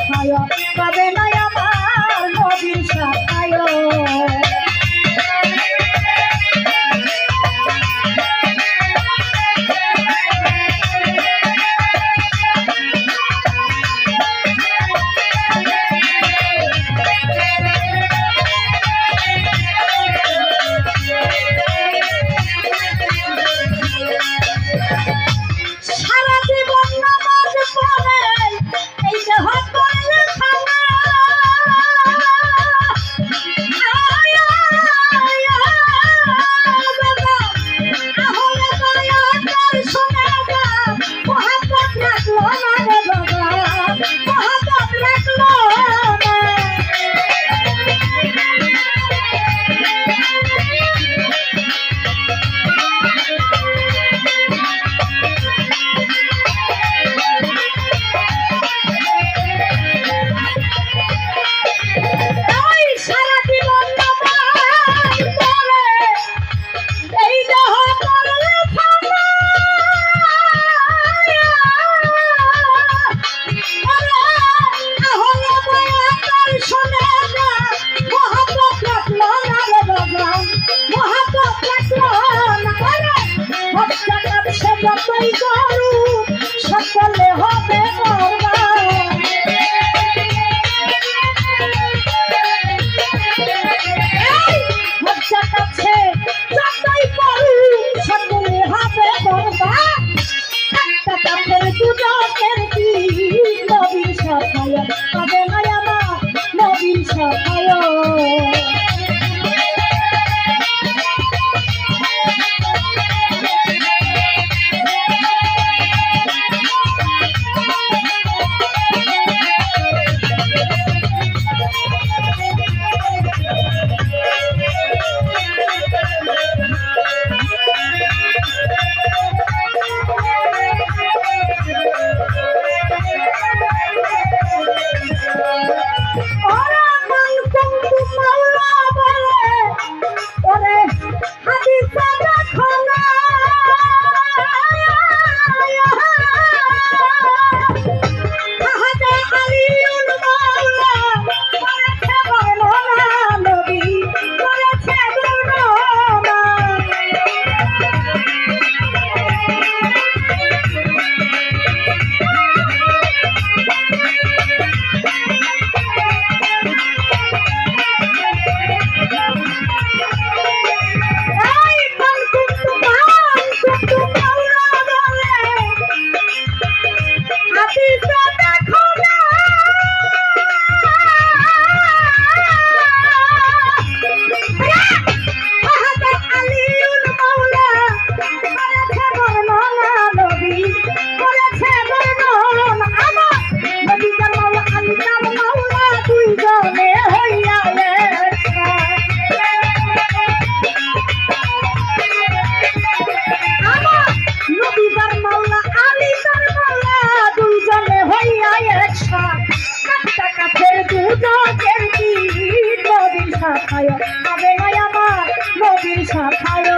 সাফায় পাবে না আমার নবীর সাফায় সকলে হবে কাছে যতই পড়ু সকলে হবে একটা কাপের দুজনের কি নবীর সাফায় পাবে না আমার নবীর সাফায় সাফায় পাবে না আমার নবীর সাফায়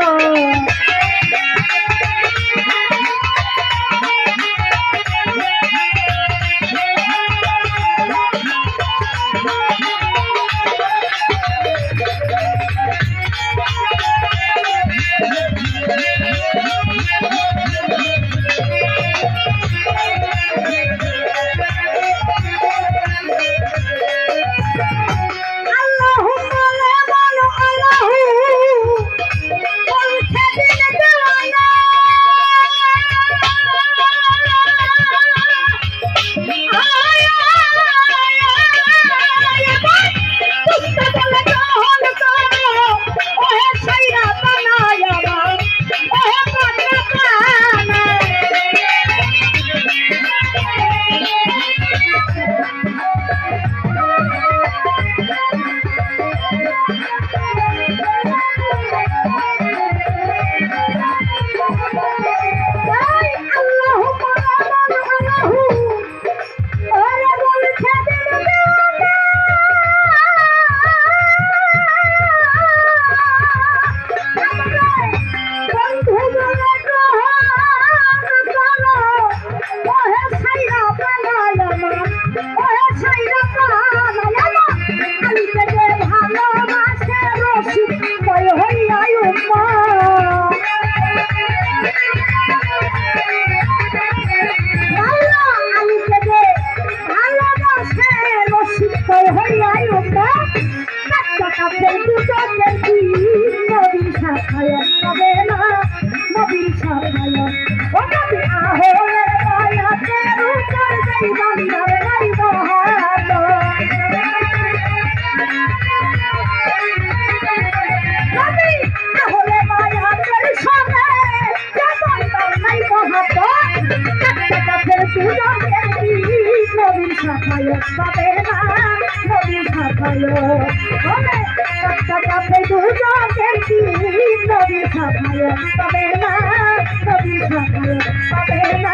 গাছের দুজনের কি নবীর শাখায় পাবে না নবীর শাখায় ও নবী আহলে দয়াতে উত্তর দেই বান্দার নাই মহাত নবী আহলে মায়াতের সামনে যেমন নাই মহাত গাছের দুজনের কি নবীর শাখায় পাবে না নবীর শাখায় ওরে গাছের দুজনের কি নবীর শাখায় পাবে না নবীর শাখায় পাবে না